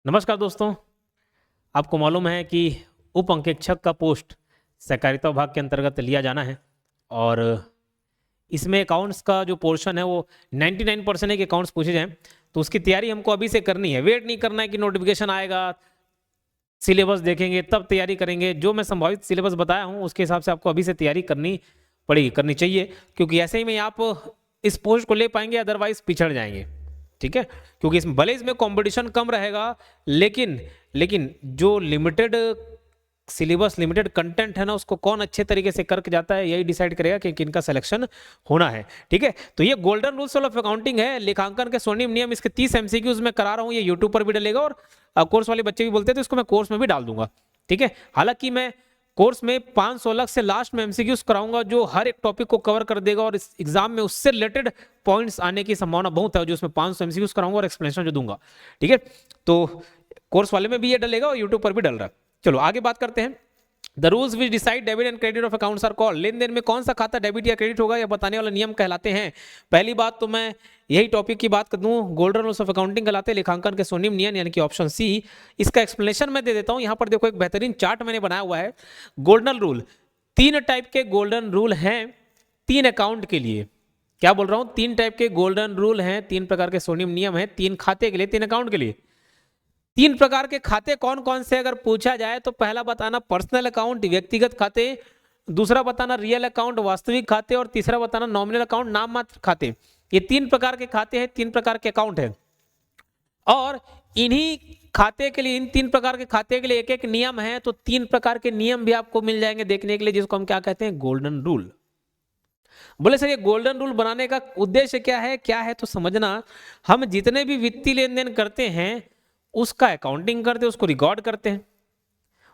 नमस्कार दोस्तों। आपको मालूम है कि उप अंकेक्षक का पोस्ट सहकारिता विभाग के अंतर्गत लिया जाना है और इसमें अकाउंट्स का जो पोर्शन है वो 99% है कि अकाउंट्स पूछे जाएं। तो उसकी तैयारी हमको अभी से करनी है, वेट नहीं करना है कि नोटिफिकेशन आएगा, सिलेबस देखेंगे तब तैयारी करेंगे। जो मैं संभावित सिलेबस बताया हूँ उसके हिसाब से आपको अभी से तैयारी करनी पड़ेगी, करनी चाहिए, क्योंकि ऐसे ही में आप इस पोस्ट को ले पाएंगे, अदरवाइज पिछड़ जाएंगे। ठीक है, क्योंकि इसमें भले इसमें कंपटीशन कम रहेगा, लेकिन लेकिन जो लिमिटेड सिलेबस, लिमिटेड कंटेंट है ना, उसको कौन अच्छे तरीके से करके जाता है यही डिसाइड करेगा कि किनका सिलेक्शन होना है। ठीक है, तो ये गोल्डन रूल्स ऑफ अकाउंटिंग है, लेखांकन के स्वर्णिम नियम। इसके 30 एमसीक्यूज में करा रहा हूँ, ये यूट्यूब पर भी डलेगा और कोर्स वाले बच्चे भी बोलते हैं तो इसको मैं कोर्स में भी डाल दूंगा। ठीक है, हालांकि मैं कोर्स में 516 से लास्ट में एमसीक्यूज कराऊंगा जो हर एक टॉपिक को कवर कर देगा और इस एग्जाम में उससे रिलेटेड पॉइंट्स आने की संभावना बहुत है, जो उसमें 500 एमसीक्यूज कराऊंगा और एक्सप्लेनेशन जो दूंगा। ठीक है, तो कोर्स वाले में भी ये डलेगा और यूट्यूब पर भी डल रहा है। चलो आगे बात करते हैं। The rules which decide debit and credit of accounts are called. लेन देन में कौन सा खाता डेबिट या क्रेडिट होगा यह बताने वाला नियम कहलाते हैं। पहली बात तो मैं यही टॉपिक की बात कर दूं, गोल्डन रूल्स ऑफ अकाउंटिंग कहलाते हैं, लेखांकन के स्वर्णिम नियम, यानी कि ऑप्शन सी। इसका एक्सप्लेनेशन मैं दे देता हूं। यहां पर देखो एक बेहतरीन चार्ट मैंने बनाया हुआ है। गोल्डन रूल, 3 टाइप के गोल्डन रूल हैं 3 अकाउंट के लिए। क्या बोल रहा हूं? 3 टाइप के गोल्डन रूल हैं, 3 प्रकार के स्वर्णिम नियम हैं 3 खाते के लिए, 3 अकाउंट के लिए। 3 प्रकार के खाते कौन कौन से अगर पूछा जाए तो पहला बताना पर्सनल अकाउंट, व्यक्तिगत खाते। दूसरा बताना रियल अकाउंट, वास्तविक खाते। और तीसरा बताना नॉमिनल अकाउंट, नाम मात्र खाते। ये 3 प्रकार के खाते हैं, 3 प्रकार के अकाउंट है। और इन्हीं खाते के लिए, इन 3 प्रकार के खाते के लिए एक एक नियम है, तो 3 प्रकार के नियम भी आपको मिल जाएंगे देखने के लिए, जिसको हम क्या कहते हैं? Golden rule. बोले सर ये गोल्डन रूल बनाने का उद्देश्य क्या है? क्या है तो समझना। हम जितने भी वित्तीय लेन देन करते हैं उसका अकाउंटिंग करते हैं, उसको रिकॉर्ड करते हैं,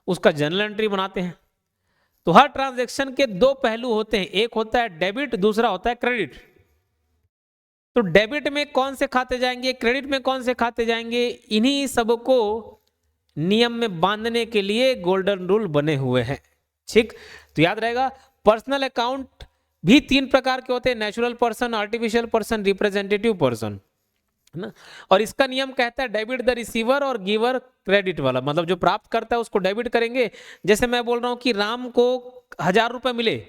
उसका जर्नल एंट्री बनाते हैं। तो हर ट्रांजैक्शन के 2 पहलू होते हैं, एक होता है डेबिट, दूसरा होता है क्रेडिट। तो डेबिट में कौन से खाते जाएंगे, क्रेडिट में कौन से खाते जाएंगे, इन्हीं सबको नियम में बांधने के लिए गोल्डन रूल बने हुए हैं। ठीक, तो याद रहेगा। पर्सनल अकाउंट भी 3 प्रकार के होते हैं, natural person, artificial person, representative person, है ना। और इसका नियम कहता है डेबिट द रिसीवर और गिवर क्रेडिट वाला, मतलब जो प्राप्त करता है उसको डेबिट करेंगे। जैसे मैं बोल रहा हूं कि राम को 1000 रुपए मिले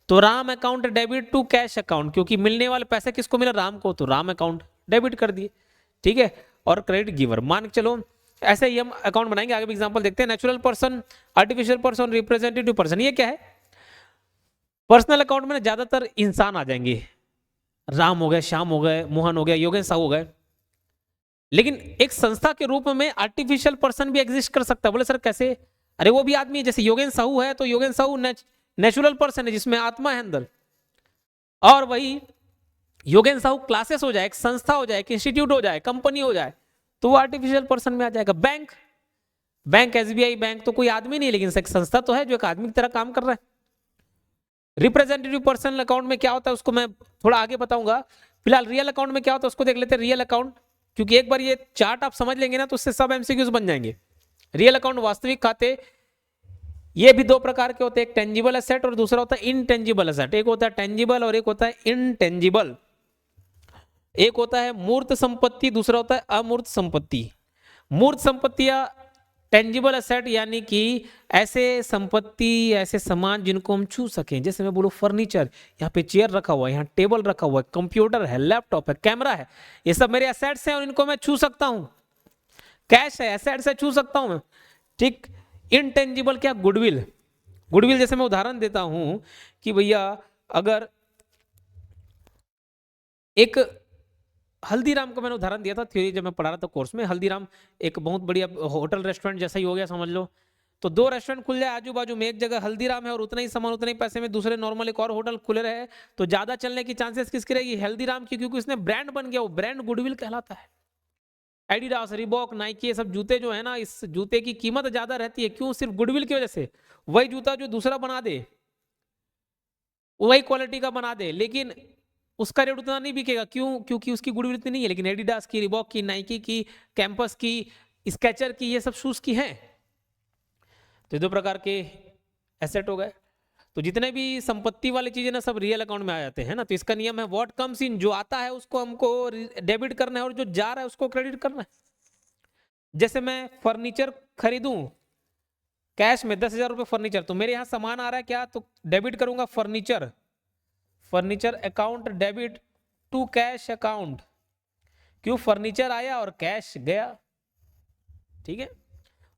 तो Ram account debit to cash account, क्योंकि मिलने वाले पैसे किसको मिला? राम को, तो राम अकाउंट डेबिट कर दिए। ठीक है, और क्रेडिट गिवर मान के चलो। ऐसे ही हम अकाउंट बनाएंगे, आगे भी एग्जांपल देखते हैं। Natural person, artificial person, representative person. ये क्या है? पर्सनल अकाउंट में ज्यादातर इंसान आ जाएंगे, राम हो गए, श्याम हो गए, मोहन हो गया, योगेश साहू हो गए। लेकिन एक संस्था के रूप में आर्टिफिशियल पर्सन भी एग्जिस्ट कर सकता है। बोले सर कैसे? अरे वो भी आदमी है, जैसे योगेश साहू है तो योगेश साहू नेचुरल पर्सन है जिसमें आत्मा है अंदर। और वही योगेश साहू क्लासेस हो जाए, एक संस्था हो जाए, एक इंस्टीट्यूट हो जाए, कंपनी हो जाए, तो वो आर्टिफिशियल पर्सन में आ जाएगा। बैंक, बैंक एसबीआई बैंक तो कोई आदमी नहीं, लेकिन एक संस्था तो है जो एक आदमी की तरह काम कर रहा है। रिप्रेजेंटेटिव पर्सनल अकाउंट में क्या होता है उसको मैं थोड़ा आगे बताऊंगा। फिलहाल रियल अकाउंट में क्या होता है उसको देख लेते हैं। रियल अकाउंट, क्योंकि एक बार ये चार्ट आप समझ लेंगे ना तो उससे सब एमसीक्यूज बन जाएंगे। रियल अकाउंट, वास्तविक खाते, ये भी 2 प्रकार के होते हैं, एक टेंजिबल एसेट और दूसरा होता है इनटेंजिबल एसेट। एक होता है टेंजिबल और एक होता है इनटेंजिबल। एक होता है मूर्त संपत्ति, दूसरा होता है अमूर्त संपत्ति। मूर्त संपत्तियां टेंजिबल एसेट, यानी कि ऐसे संपत्ति, ऐसे सामान जिनको हम छू सकें। जैसे मैं बोलूं फर्नीचर, यहाँ पे चेयर रखा हुआ है, यहाँ टेबल रखा हुआ है, कंप्यूटर है, लैपटॉप है, कैमरा है, ये सब मेरे एसेट्स हैं और इनको मैं छू सकता हूं। कैश है, एसेट्स है, छू सकता हूं मैं। ठीक, इनटेंजिबल क्या? गुडविल। गुडविल जैसे मैं उदाहरण देता हूं कि भैया अगर एक हल्दीराम को मैंने उदाहरण दिया था थ्योरी जब मैं पढ़ा रहा था कोर्स में। हल्दीराम एक बहुत बढ़िया होटल रेस्टोरेंट जैसा ही हो गया समझ लो। तो 2 रेस्टोरेंट खुल जाए आजू बाजू में, एक जगह हल्दीराम है और उतना ही सामान उतने ही पैसे में दूसरे नॉर्मल एक और होटल खुले रहे, तो ज्यादा चलने की चांसेस किसकी रहेगी? हल्दीराम की, क्योंकि उसने ब्रांड बन गया, वो ब्रांड गुडविल कहलाता है। एडिडास, रिबॉक, नाइकी, ये सब जूते जो है ना, इस जूते की कीमत ज्यादा रहती है, क्यों? सिर्फ गुडविल की वजह से। वही जूता जो दूसरा बना दे, वही क्वालिटी का बना दे, लेकिन उसका रेट उतना नहीं बिकेगा, क्यों? क्योंकि उसकी गुडविल इतनी नहीं है। लेकिन एडिडास की, रिबॉक की, नाइकी की, कैंपस की, स्केचर की, ये सब शूज की हैं। तो 2 प्रकार के एसेट हो गए। तो जितने भी संपत्ति वाली चीजें ना सब रियल अकाउंट में आ जाते हैं ना। तो इसका नियम है व्हाट कम्स इन, जो आता है उसको हमको डेबिट करना है और जो जा रहा है उसको क्रेडिट करना है। जैसे मैं फर्नीचर खरीदूं कैश में 10,000 रुपये फर्नीचर, तो मेरे यहाँ सामान आ रहा है क्या, तो डेबिट करूंगा furniture, furniture account debit to cash account, क्यों फर्नीचर आया और कैश गया, ठीक है।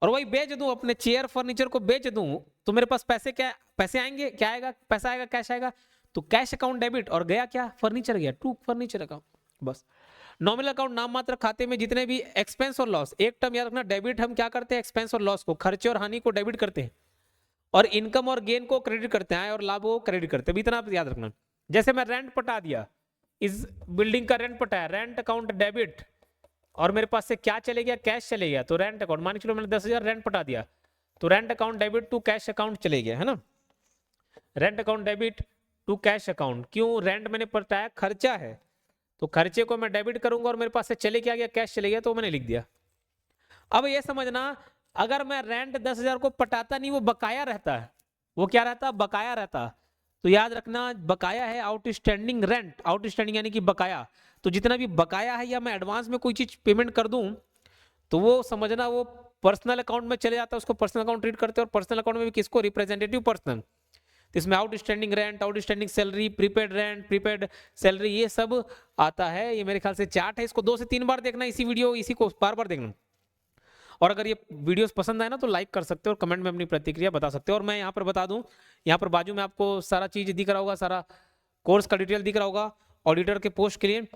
और वही बेच दूं, अपने चेयर फर्नीचर को बेच दूं, तो मेरे पास पैसे क्या, पैसे आएंगे, क्या आएगा, पैसा आएगा, कैश आएगा, तो कैश अकाउंट डेबिट, और गया क्या, फर्नीचर गया, टू फर्नीचर अकाउंट, बस। नॉमिनल अकाउंट नाम मात्र खाते में जितने भी एक्सपेंस और लॉस, एक टर्म याद रखना, डेबिट हम क्या करते हैं, एक्सपेंस और लॉस को, खर्चे और हानि को डेबिट करते हैं, और इनकम और गेन को क्रेडिट करते हैं, आय और लाभ को क्रेडिट करते हैं, इतना आप याद रखना। जैसे मैं रेंट पटा दिया, इस बिल्डिंग का रेंट पटाया, रेंट अकाउंट डेबिट, और मेरे पास से क्या चले गया, कैश चले गया, तो रेंट अकाउंट, मान के चलो मैंने 10,000 रेंट पटा दिया, तो rent account debit to cash account चले गया, है ना, rent account debit to cash account, क्यों रेंट मैंने पटाया, खर्चा है, तो खर्चे को मैं डेबिट करूंगा, और मेरे पास से चले क्या गया, कैश चले गया, तो मैंने लिख दिया। अब ये समझना, अगर मैं रेंट 10,000 को पटाता नहीं, वो बकाया रहता है, वो क्या रहता, बकाया रहता, तो याद रखना बकाया है आउटस्टैंडिंग रेंट, आउटस्टैंडिंग यानी कि बकाया, तो जितना भी बकाया है, या मैं एडवांस में कोई चीज पेमेंट कर दूं, तो वो समझना वो पर्सनल अकाउंट में चले जाता है, उसको पर्सनल अकाउंट ट्रीट करते हैं, और पर्सनल अकाउंट में भी किसको, रिप्रेजेंटेटिव पर्सन, तो इसमें outstanding rent, outstanding salary, prepaid rent, prepaid salary, ये सब आता है। ये मेरे ख्याल से चार्ट है, इसको 2 से 3 बार देखना, इसी वीडियो इसी को बार बार देखना, और अगर ये वीडियोस पसंद आए ना तो लाइक कर सकते हो, और कमेंट में अपनी प्रतिक्रिया बता सकते हो। और मैं यहाँ पर बता दूं, यहाँ पर बाजू में आपको सारा चीज दिख रहा होगा, सारा कोर्स का डिटेल दिख रहा होगा, ऑडिटर के पोस्ट के लिए।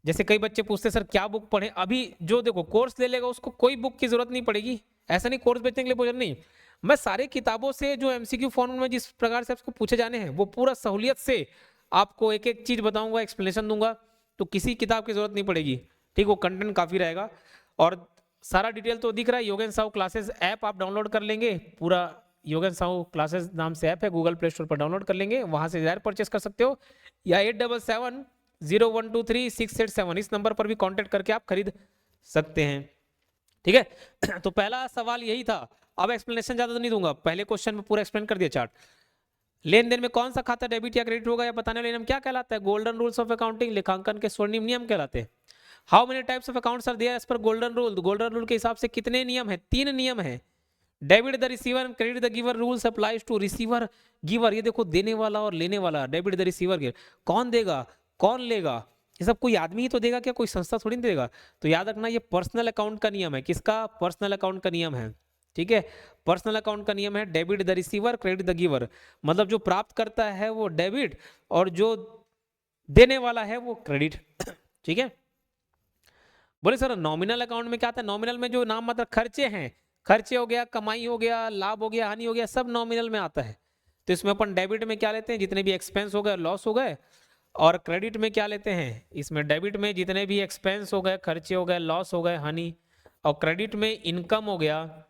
जैसे कई बच्चे पूछते सर क्या बुक पढ़े, अभी जो देखो कोर्स ले लेगा उसको कोई बुक की जरूरत नहीं पड़ेगी, ऐसा नहीं कोर्स बेचने के लिए बोझ नहीं, मैं सारे किताबों से जो एमसीक्यू फॉर्म में जिस प्रकार से आपको पूछे जाने हैं, वो पूरा सहूलियत से आपको एक एक चीज बताऊंगा, एक्सप्लेनेशन दूंगा, तो किसी किताब की जरूरत नहीं पड़ेगी, ठीक, वो कंटेंट काफी रहेगा। और सारा डिटेल तो दिख रहा है, योगेन साहू क्लासेस ऐप आप डाउनलोड कर लेंगे, पूरा योगेन साहू क्लासेस नाम से ऐप है, गूगल प्ले स्टोर पर डाउनलोड कर लेंगे, वहां से डायरेक्ट परचेस कर सकते हो, या 8770123687 इस नंबर पर भी कांटेक्ट करके आप खरीद सकते हैं, ठीक है। तो पहला सवाल यही था, अब एक्सप्लेनेशन ज्यादा तो नहीं दूंगा, पहले क्वेश्चन में पूरा एक्सप्लेन कर दिया चार्ट। लेन देन में कौन सा खाता डेबिट या क्रेडिट होगा, या बताने वाले नियम क्या कहलाता है, गोल्डन रूल्स ऑफ अकाउंटिंग, लेखांकन के स्वर्णिम नियम कहलाते हैं। How many types of accounts are there as per golden rule, golden rule के हिसाब से कितने नियम है, 3 नियम है। Debit the receiver and credit the giver, rules applies to receiver giver, ये देखो देने वाला और लेने वाला, डेबिट द रिसीवर गिवर, कौन देगा कौन लेगा, ये सब कोई आदमी ही तो देगा क्या, कोई संस्था थोड़ी देगा। तो याद रखना ये पर्सनल अकाउंट का नियम है, किसका, पर्सनल अकाउंट का नियम है, ठीक है। पर्सनल अकाउंट का नियम है debit the receiver credit the giver, मतलब जो प्राप्त करता है वो डेबिट, और जो देने वाला है वो क्रेडिट, ठीक है। बोले सर नॉमिनल अकाउंट में क्या आता है, नॉमिनल में जो नाम मतलब खर्चे हैं, खर्चे हो गया, कमाई हो गया, लाभ हो गया, हानि हो गया, सब नॉमिनल में आता है। तो इसमें अपन डेबिट में क्या लेते हैं, जितने भी एक्सपेंस हो गए, लॉस हो गए, और क्रेडिट में क्या लेते हैं, इसमें डेबिट में जितने भी एक्सपेंस हो गए, खर्चे हो गए, लॉस हो गए, हानि, और क्रेडिट में इनकम हो गया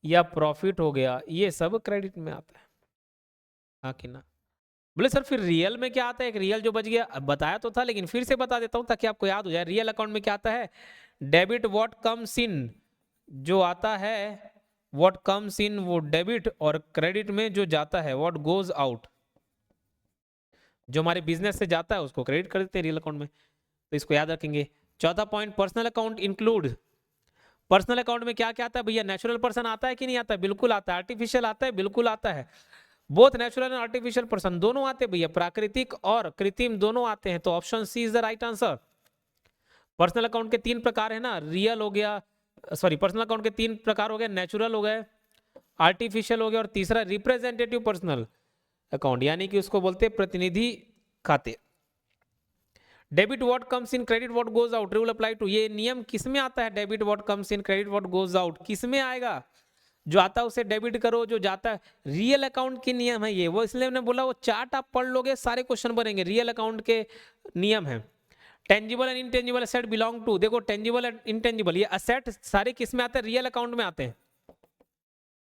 या प्रॉफिट हो गया, ये सब क्रेडिट में आता है, हाँ कि ना। बोले सर फिर रियल में क्या आता है, एक रियल जो बच गया, अब बताया तो था लेकिन फिर से बता देता हूं ताकि आपको याद हो जाए। रियल अकाउंट में क्या आता है, डेबिट व्हाट कम्स इन, जो आता है व्हाट कम्स इन वो डेबिट, और क्रेडिट में जो जाता है व्हाट गोज आउट, जो हमारे बिजनेस से जाता है उसको क्रेडिट कर देते हैं रियल अकाउंट में, तो इसको याद रखेंगे। चौथा point, personal account include, personal account में क्या क्या आता है भैया, नेचुरल पर्सन आता है कि नहीं आता है, बिल्कुल आता है, आर्टिफिशियल आता है, बिल्कुल आता है, both natural and artificial person दोनों आते हैं भैया, प्राकृतिक और कृत्रिम दोनों आते हैं, तो option C is the right answer. Personal account के 3 प्रकार है ना, रियल हो गया, सॉरी पर्सनल अकाउंट के 3 प्रकार हो गए, नेचुरल हो गए, आर्टिफिशियल हो गया, और तीसरा रिप्रेजेंटेटिव पर्सनल अकाउंट, यानी कि उसको बोलते हैं प्रतिनिधि खाते। Debit what comes in credit what goes out, rule apply to, ये नियम किस में आता है, debit what comes in credit what goes out किस में आएगा, जो आता है उसे डेबिट करो, जो जाता है, रियल अकाउंट के नियम है ये, वो इसलिए मैंने बोला वो चार्ट आप पढ़ लोगे सारे क्वेश्चन बनेंगे, रियल अकाउंट के नियम है। Tangible and intangible asset belong to, देखो टेंजिबल एंड इनटेंजिबल ये असेट सारे किस में आते हैं, रियल अकाउंट में आते हैं,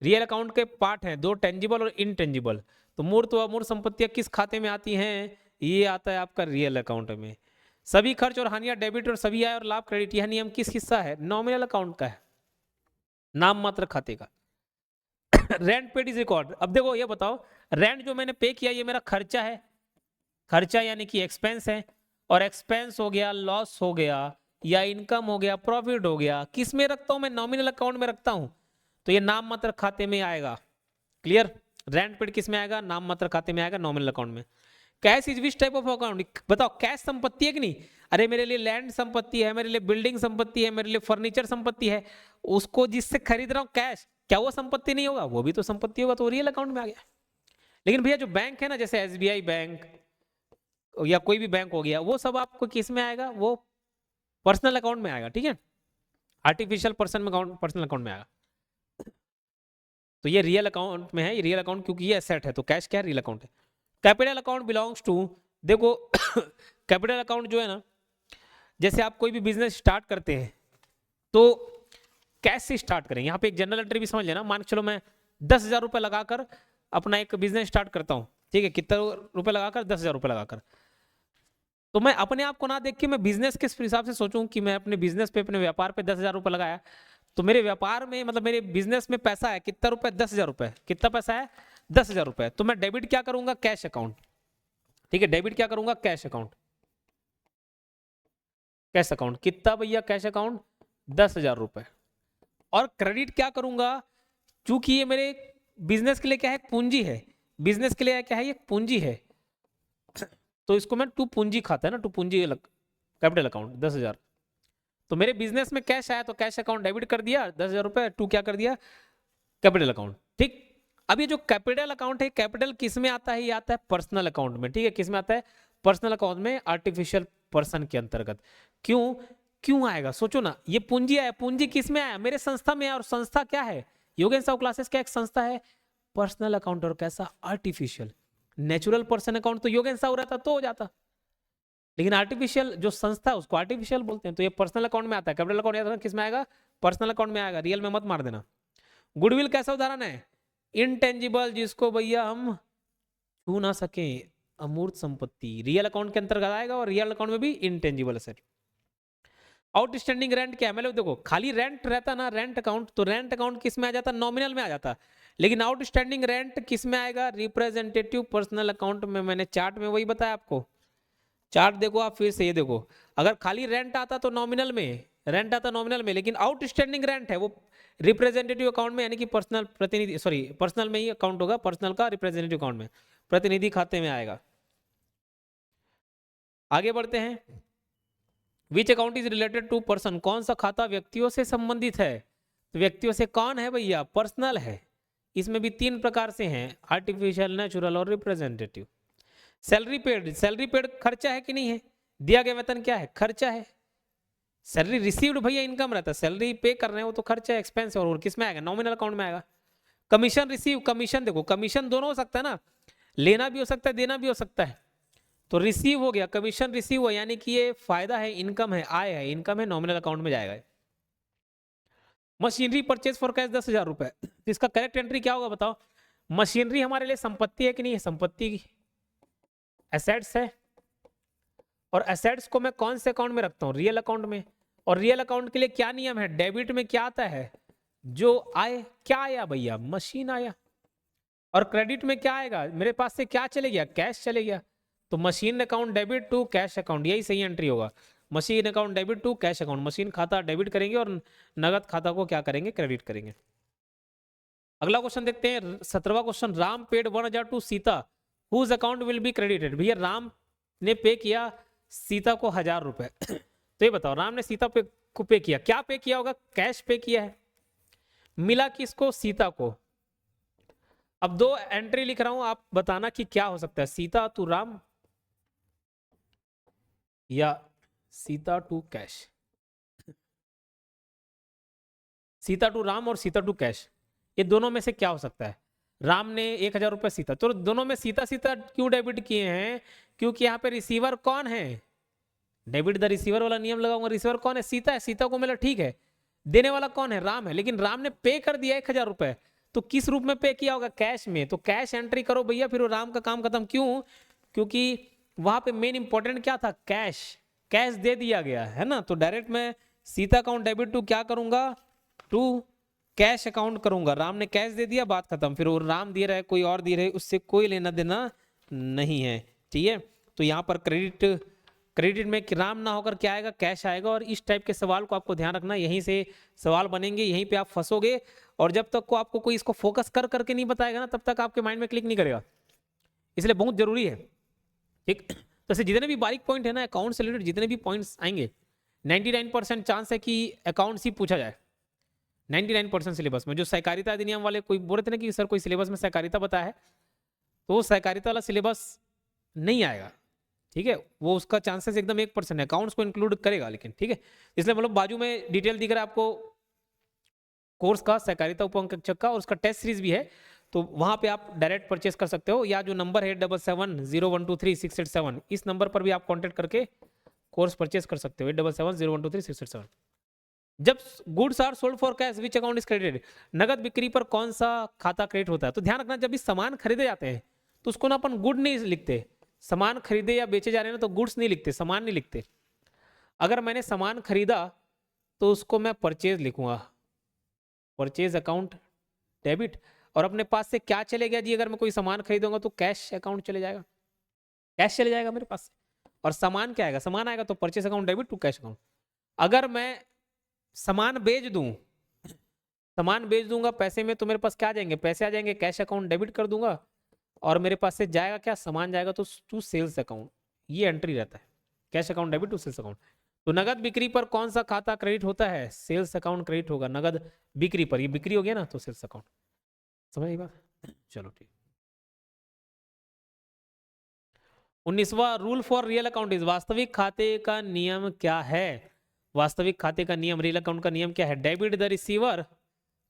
रियल अकाउंट के पार्ट हैं 2, टेंजिबल और इनटेंजिबल। तो मूर्त व अमूर्त संपत्तियां किस खाते में आती हैं, ये आता है आपका रियल अकाउंट में। सभी खर्च और हानियां डेबिट, और सभी आय और लाभ क्रेडिट, यह नियम किस हिस्सा है, नॉमिनल अकाउंट का है, नाम मात्र खाते का। रेंट पेड इज रिकॉर्ड, अब देखो ये बताओ, रेंट जो मैंने पे किया ये मेरा खर्चा है, खर्चा यानी कि एक्सपेंस है, और एक्सपेंस हो गया, लॉस हो गया, या इनकम हो गया, प्रॉफिट हो गया, किस में रखता हूं मैं? नॉमिनल अकाउंट में रखता हूं, तो ये नाम मात्र खाते में आएगा। क्लियर? रेंट पेड किस में आएगा? नाम मात्र खाते में आएगा, नॉमिनल अकाउंट में। Cash is which type of account? बताओ, कैश संपत्ति है कि नहीं? अरे मेरे लिए लैंड संपत्ति है, मेरे लिए बिल्डिंग संपत्ति है, मेरे लिए फर्नीचर संपत्ति है, उसको जिससे खरीद रहा हूं कैश, क्या वो संपत्ति नहीं होगा? वो भी तो संपत्ति होगा, तो रियल अकाउंट में आ गया। लेकिन भैया जो बैंक है ना, जैसे एसबीआई बैंक या कोई भी बैंक हो गया, वो सब आपको किस में आएगा? वो पर्सनल अकाउंट में आएगा। ठीक है, artificial person account, personal account में आएगा। तो ये रियल अकाउंट में है, ये रियल अकाउंट, क्योंकि ये एसेट है, तो कैश क्या है? रियल अकाउंट है। कैपिटल अकाउंट बिलोंग्स टू, देखो कैपिटल अकाउंट जो है ना, जैसे आप कोई भी बिजनेस स्टार्ट करते हैं तो कैश से स्टार्ट करें। यहाँ पे एक जनरल एंट्री भी समझ लेना, मान के चलो मैं 10,000 रुपये लगाकर अपना एक बिजनेस स्टार्ट करता हूँ, ठीक है, कितना रुपए लगाकर? 10,000 रुपये लगाकर। तो मैं अपने आप को ना देख के मैं बिजनेस के हिसाब से सोचूं कि मैं अपने बिजनेस पे, अपने व्यापार पे 10,000 रुपये लगाया, तो मेरे व्यापार में, मतलब मेरे बिजनेस में पैसा है कितना रुपए? 10,000 रुपये। कितना पैसा है? 10,000 रुपये। तो मैं डेबिट क्या करूंगा? Cash account. ठीक है, डेबिट क्या करूंगा? Cash account. कैश अकाउंट कितना भैया? कैश अकाउंट 10,000 रुपये। और क्रेडिट क्या करूंगा? चूंकि ये मेरे बिजनेस के लिए क्या है? पूंजी है। बिजनेस के लिए क्या है? ये पूंजी है, तो इसको मैं टू पूंजी खाता है ना, टू पूंजी कैपिटल अकाउंट 10,000। तो मेरे बिजनेस में कैश आया तो कैश अकाउंट डेबिट कर दिया 10,000 रुपये, टू क्या कर दिया? Capital account. ठीक, अब ये जो कैपिटल अकाउंट है, कैपिटल किस में आता है? ये आता है पर्सनल अकाउंट में। ठीक है, किस में आता है? पर्सनल अकाउंट में, आर्टिफिशियल पर्सन के अंतर्गत। क्यों? क्यों आएगा? सोचो ना, ये पूंजी आया, पूंजी किस में आया? मेरे संस्था में आया, और संस्था क्या है? योगेश साहू क्लासेस क्या एक संस्था है? Personal account. और कैसा? आर्टिफिशियल। नेचुरल पर्सन अकाउंट तो योगेश साहू रहता तो हो जाता, लेकिन आर्टिफिशियल जो संस्था है उसको आर्टिफिशियल बोलते हैं, तो ये पर्सनल अकाउंट में आता है। कैपिटल अकाउंट याद रखना किस में आएगा? पर्सनल अकाउंट में आएगा, रियल में मत मार देना। गुडविल कैसा उदाहरण है? इनटेंजिबल, जिसको भैया हम छू ना सके, अमूर्त संपत्ति, रियल अकाउंट के अंतर्गत आएगा, और रियल अकाउंट में भी इनटेंजिबल एसेट। आउटस्टैंडिंग रेंट क्या है? मतलब देखो, खाली रेंट रहता ना रेंट अकाउंट, तो रेंट अकाउंट किस में आ जाता? नॉमिनल में आ जाता। लेकिन आउटस्टैंडिंग रेंट किस में आएगा? रिप्रेजेंटेटिव पर्सनल अकाउंट में। मैंने चार्ट में वही बताया आपको, चार्ट देखो आप फिर से, ये देखो, अगर खाली रेंट आता तो नॉमिनल में, रेंट आता नॉमिनल में, लेकिन आउटस्टैंडिंग रेंट है वो रिप्रेजेंटेटिव अकाउंट में, यानी कि पर्सनल प्रतिनिधि, सॉरी पर्सनल में ही अकाउंट होगा, पर्सनल का रिप्रेजेंटेटिव अकाउंट में, प्रतिनिधि खाते में आएगा। आगे बढ़ते हैं। Which account is related to person? कौन सा खाता व्यक्तियों से संबंधित है? तो व्यक्तियों से कौन है भैया? पर्सनल है। इसमें भी 3 प्रकार से हैं, आर्टिफिशियल, नेचुरल और representative. Salary paid, salary paid खर्चा है कि नहीं है? दिया गया वेतन क्या है? खर्चा है। सैलरी रिसीव्ड भैया इनकम रहता है, सैलरी पे कर रहे हैं वो तो खर्चा है, एक्सपेंस है, और किस में आएगा? नॉमिनल अकाउंट में आएगा। कमीशन रिसीव, कमीशन देखो, कमीशन दोनों हो सकता है ना, लेना भी हो सकता है, देना भी हो सकता है। तो रिसीव हो गया, कमीशन रिसीव हुआ, यानी कि ये फायदा है, इनकम है, आय है, इनकम है, नॉमिनल अकाउंट में जाएगा। मशीनरी परचेज फॉर कैश 10,000 रुपए, इसका करेक्ट एंट्री क्या होगा बताओ? मशीनरी हमारे लिए संपत्ति है कि नहीं है? संपत्ति की एसेट्स है, और एसेट्स को मैं कौन से अकाउंट में रखता हूँ? रियल अकाउंट में। और रियल अकाउंट के लिए क्या नियम है? डेबिट में क्या आता है? जो आए, क्या आया भैया? मशीन आया। और क्रेडिट में क्या आएगा? मेरे पास से क्या चले गया? कैश चले गया। तो machine account debit to cash account, यही सही एंट्री होगा। Machine account debit to cash account, machine खाता डेबिट करेंगे और नगद खाता को क्या करेंगे? क्रेडिट करेंगे। अगला क्वेश्चन देखते हैं, 17वां question. Ram paid 1,000 to Sita, whose account will be credited? भैया राम ने पे किया सीता को 1,000 रुपए तो ये बताओ, राम ने सीता को पे किया, क्या पे किया होगा? कैश पे किया है। मिला किसको? सीता को। अब 2 एंट्री लिख रहा हूं, आप बताना कि क्या हो सकता है, सीता टू राम या Sita to cash. Sita to Ram और सीता टू कैश, ये दोनों में से क्या हो सकता है? राम ने 1,000 रुपए सीता, तो दोनों में सीता सीता क्यों डेबिट किए हैं? क्योंकि यहाँ पे रिसीवर कौन है? डेबिट द रिसीवर वाला नियम लगाऊंगा। रिसीवर कौन है? सीता है, सीता को मिला, ठीक है। देने वाला कौन है? राम है, लेकिन राम ने पे कर दिया 1,000 रुपए, तो किस रूप में पे किया होगा? कैश में। तो कैश एंट्री करो भैया, फिर वो राम का काम खत्म। क्यों? क्योंकि वहां पे मेन इंपॉर्टेंट क्या था? कैश। कैश दे दिया गया है ना, तो डायरेक्ट मैं सीता अकाउंट डेबिट टू क्या करूंगा? टू कैश अकाउंट करूंगा। राम ने कैश दे दिया, बात खत्म। फिर वो राम दे रहा है, कोई और दे रहे, उससे कोई लेना देना नहीं है, ठीक है। तो यहाँ पर क्रेडिट क्रेडिट में कि राम ना होकर क्या आएगा, कैश आएगा। और इस टाइप के सवाल को आपको ध्यान रखना, यहीं से सवाल बनेंगे, यहीं पे आप फंसोगे। और जब तक को आपको कोई इसको फोकस कर करके नहीं बताएगा ना, तब तक आपके माइंड में क्लिक नहीं करेगा। इसलिए बहुत जरूरी है, ठीक। तो ऐसे जितने भी बारीक पॉइंट है ना अकाउंट से रिलेटेड, जितने भी पॉइंट्स आएंगे, 99% चांस है कि अकाउंट्स ही पूछा जाए। 99% सिलेबस में जो सहकारिता अधिनियम वाले कोई बोल रहे थे ना कि सर कोई सिलेबस में सहकारिता बताया है, तो वो सहकारिता वाला सिलेबस नहीं आएगा, ठीक है। वो उसका चांसेस एकदम 1% है, अकाउंट्स को इंक्लूड करेगा लेकिन, ठीक है। इसलिए मतलब बाजू में डिटेल दिख रहा है आपको कोर्स का, सहकारिता उप अंकेक्षक का, और उसका टेस्ट सीरीज भी है। तो वहां पे आप डायरेक्ट परचेस कर सकते हो, या जो नंबर है 7770123687, इस नंबर पर भी आप कांटेक्ट करके कोर्स परचेस कर सकते हो, 7770123687। जब goods are sold for cash which account is credited, नगद बिक्री पर कौन सा खाता क्रेडिट होता है। तो ध्यान रखना, जब भी सामान खरीदे जाते हैं तो उसको ना अपन गुड नहीं लिखते, सामान खरीदे या बेचे जा रहे हैं ना तो गुड्स नहीं लिखते, सामान नहीं लिखते। अगर मैंने सामान खरीदा तो उसको मैं परचेज लिखूंगा, परचेज अकाउंट डेबिट। और अपने पास से क्या चले गया जी, अगर मैं कोई सामान खरीदूंगा तो कैश अकाउंट चले जाएगा, कैश चले जाएगा मेरे पास से। और सामान क्या आएगा, सामान आएगा तो purchase account debit to cash account. अगर मैं सामान बेच दूं, सामान बेच दूंगा पैसे में, तो मेरे पास क्या आ जाएंगे, पैसे आ जाएंगे, कैश अकाउंट डेबिट कर दूंगा। और मेरे पास से जाएगा क्या, सामान जाएगा तो टू सेल्स अकाउंट, ये एंट्री रहता है, cash account debit to sales account. तो नगद बिक्री पर कौन सा खाता क्रेडिट होता है, सेल्स अकाउंट क्रेडिट होगा नगद बिक्री पर, ये बिक्री हो गया ना तो सेल्स अकाउंट। समझ आई बात, चलो ठीक। 19वां rule for real account is, वास्तविक खाते का नियम क्या है। वास्तविक खाते का नियम, रियल अकाउंट का नियम क्या है, डेबिट द रिसीवर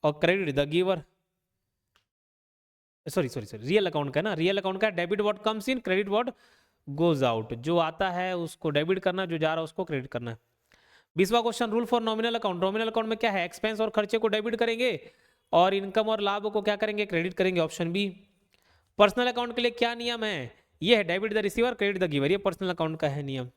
और credit the giver. Sorry sorry sorry, real account का ना, रियल अकाउंट का debit what comes in, credit what goes out. जो आता है उसको डेबिट करना, जो जा रहा है उसको क्रेडिट करना है। 20वां question, rule for nominal account. Nominal account में क्या है, एक्सपेंस और खर्चे को डेबिट करेंगे और इनकम और लाभ को क्या करेंगे, क्रेडिट करेंगे, ऑप्शन बी। पर्सनल अकाउंट के लिए क्या नियम है, ये है debit the receiver credit the giver, ये पर्सनल अकाउंट का है नियम।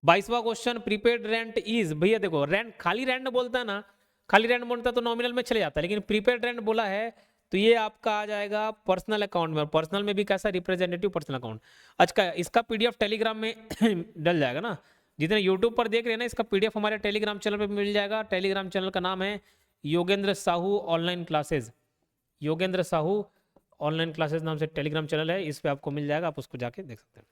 22वां क्वेश्चन, प्रीपेड रेंट इज, भैया देखो रेंट, खाली रेंट बोलता है ना, खाली रेंट बोलता है तो नॉमिनल में चले जाता है, लेकिन प्रीपेड रेंट बोला है तो ये आपका आ जाएगा पर्सनल अकाउंट में। पर्सनल में भी कैसा, रिप्रेजेंटेटिव पर्सनल अकाउंट। अच्छा, इसका पीडीएफ टेलीग्राम में डल जाएगा ना, जितने यूट्यूब पर देख रहे हैं ना, इसका पीडीएफ हमारे टेलीग्राम चैनल पर मिल जाएगा। टेलीग्राम चैनल का नाम है Yogendra Sahu online classes, Yogendra Sahu online classes नाम से टेलीग्राम चैनल है, इस पे आपको मिल जाएगा, आप उसको जाके देख सकते हैं।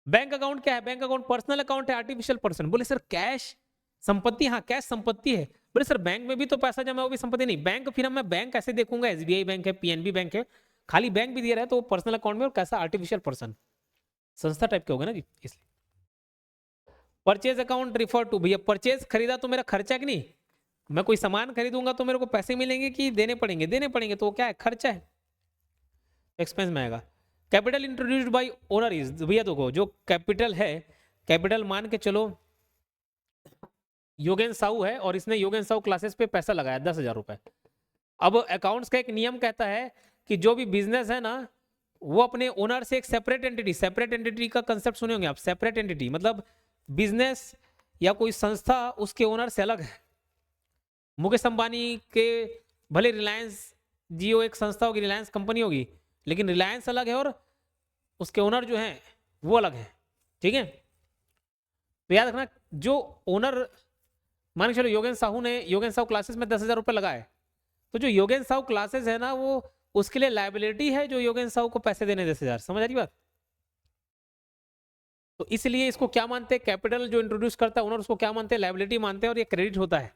बैंक अकाउंट क्या है, बैंक अकाउंट पर्सनल अकाउंट है, आर्टिफिशियल पर्सन। बोले सर कैश संपत्ति, हाँ कैश संपत्ति है। बोले सर बैंक में भी तो पैसा जमा है, वो भी संपत्ति नहीं। बैंक फिर मैं बैंक कैसे देखूंगा, एसबीआई बैंक है, पीएनबी बैंक है, खाली बैंक भी दिया रहा है तो वो पर्सनल अकाउंट में, और कैसा आर्टिफिशियल पर्सन, संस्था टाइप के होगा ना जी, इसलिए। परचेज अकाउंट रिफर टू, भैया परचेज खरीदा तो मेरा खर्चा कि नहीं, मैं कोई सामान खरीदूंगा तो मेरे को पैसे मिलेंगे कि देने पड़ेंगे, देने पड़ेंगे, तो क्या है, खर्चा है, एक्सपेंस में आएगा। Capital introduced by owner is, भैया देखो जो कैपिटल है, कैपिटल मान के चलो योगेंद्र साहू है और इसने योगेंद्र साहू क्लासेस पे पैसा लगाया 10,000 रुपए। अब अकाउंट्स का एक नियम कहता है कि जो भी बिजनेस है ना, वो अपने ओनर से एक सेपरेट एंटिटी, सेपरेट एंटिटी का कंसेप्ट सुने होंगे आप, सेपरेट एंटिटी मतलब बिजनेस या कोई संस्था उसके ओनर से अलग है। मुकेश अंबानी के भले रिलायंस जियो एक संस्था होगी, रिलायंस कंपनी होगी, लेकिन रिलायंस अलग है और उसके ओनर जो हैं वो अलग है, ठीक है। तो याद रखना, जो ओनर, मान के चलो योगेंद्र साहू ने, योगेंद्र साहू क्लासेस में 10,000 रुपए लगाए, तो जो योगेंद्र साहू क्लासेस है ना, वो उसके लिए लाइबिलिटी है जो योगेंद्र साहू को पैसे देने 10,000, समझ आ रही बात। तो इसलिए इसको क्या मानते हैं, कैपिटल जो इंट्रोड्यूस करता है ओनर उसको क्या मानते हैं, लाइबिलिटी मानते हैं, और ये क्रेडिट होता है,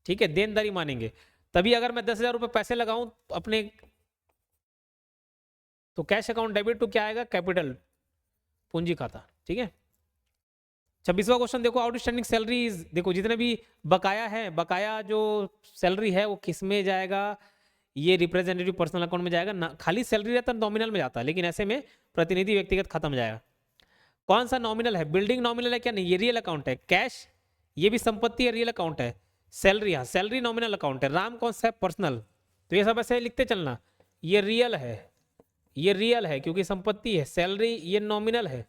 ठीक है, देनदारी मानेंगे। तभी अगर मैं 10,000 रुपए पैसे लगाऊं अपने, तो कैश अकाउंट डेबिट टू क्या आएगा, कैपिटल, पूंजी खाता, ठीक है। 26वां क्वेश्चन देखो, आउटस्टैंडिंग सैलरीज, देखो जितने भी बकाया है, बकाया जो सैलरी है वो किस में जाएगा, ये रिप्रेजेंटेटिव पर्सनल अकाउंट में जाएगा ना, खाली सैलरी रहता है नॉमिनल में जाता है, लेकिन ऐसे में प्रतिनिधि व्यक्तिगत खाता में जाएगा। कौन सा नॉमिनल है, बिल्डिंग नॉमिनल है क्या, नहीं, ये रियल अकाउंट है। कैश ये भी संपत्ति है, रियल अकाउंट है। सैलरी, हाँ सैलरी नॉमिनल अकाउंट है। राम कौन सा है, पर्सनल। तो ये सब ऐसे लिखते चलना, ये रियल है, ये रियल है क्योंकि संपत्ति है। सैलरी ये नॉमिनल है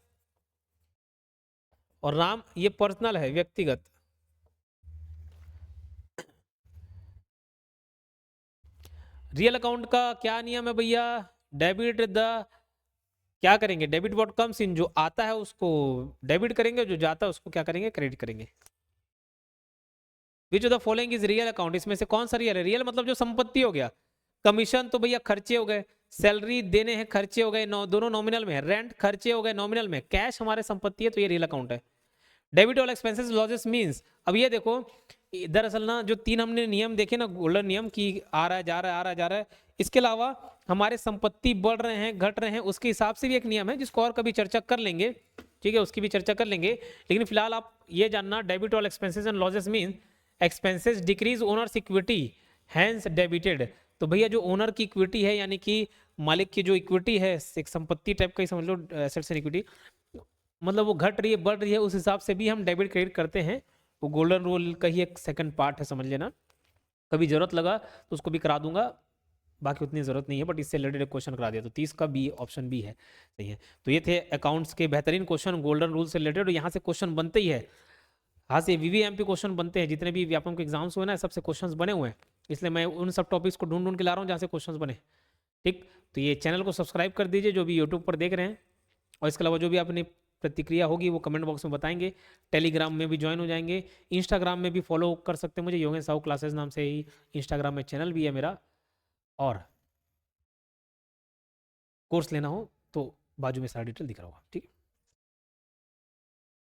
और राम ये पर्सनल है, व्यक्तिगत। रियल अकाउंट का क्या नियम है भैया, डेबिट द क्या करेंगे, डेबिट व्हाट कम्स इन, जो आता है उसको डेबिट करेंगे, जो जाता है उसको क्या करेंगे, क्रेडिट करेंगे। Which of the following is real account, इसमें से कौन सा रियल है, रियल मतलब जो संपत्ति हो गया, कमीशन तो भैया खर्चे हो गए, सैलरी देने हैं खर्चे हो गए, दोनों नॉमिनल में है, रेंट खर्चे हो गए नॉमिनल में, कैश हमारे संपत्ति है तो ये रियल अकाउंट है। Debit all expenses losses means, अब ये देखो दरअसल ना जो तीन हमने नियम देखे ना, गोल्डन नियम की आ रहा है जा रहा है आ रहा है जा रहा है, इसके अलावा हमारे संपत्ति बढ़ रहे हैं घट रहे हैं उसके हिसाब से भी एक नियम है जिसको और कभी चर्चा कर लेंगे, ठीक है, उसकी भी चर्चा कर लेंगे। लेकिन फिलहाल आप ये जानना, debit all expenses and losses mean expenses decrease owners equity hence debited. तो भैया जो ओनर की इक्विटी है यानी कि मालिक की जो इक्विटी है, एक संपत्ति टाइप का ही समझ लो, एसेट्स एंड इक्विटी, मतलब वो घट रही है बढ़ रही है उस हिसाब से भी हम डेबिट क्रेडिट करते हैं। वो गोल्डन रूल का ही एक सेकंड पार्ट है, समझ लेना, कभी जरूरत लगा तो उसको भी करा दूंगा, बाकी उतनी जरूरत नहीं है, बट इससे रिलेटेड क्वेश्चन करा दिया तो 30 का बी ऑप्शन भी है, सही है। तो ये थे अकाउंट्स के बेहतरीन क्वेश्चन गोल्डन रूल से रिलेटेड, और यहाँ से क्वेश्चन बनते ही है, हाँ से वीवीएमपी क्वेश्चन बनते हैं, जितने भी व्यापम के एग्जाम्स हुए ना सबसे क्वेश्चंस बने हुए हैं, इसलिए मैं उन सब टॉपिक्स को ढूंढ ढूंढ के ला रहा हूँ जहाँ से क्वेश्चंस बने, ठीक। तो ये चैनल को सब्सक्राइब कर दीजिए जो भी यूट्यूब पर देख रहे हैं, और इसके अलावा जो भी अपनी प्रतिक्रिया होगी वो कमेंट बॉक्स में बताएंगे, टेलीग्राम में भी ज्वाइन हो जाएंगे, इंस्टाग्राम में भी फॉलो कर सकते हैं मुझे, योगेश साहू क्लासेस नाम से ही इंस्टाग्राम में चैनल भी है मेरा, और कोर्स लेना हो तो बाजू में सारा डिटेल दिख रहा होगा, ठीक है।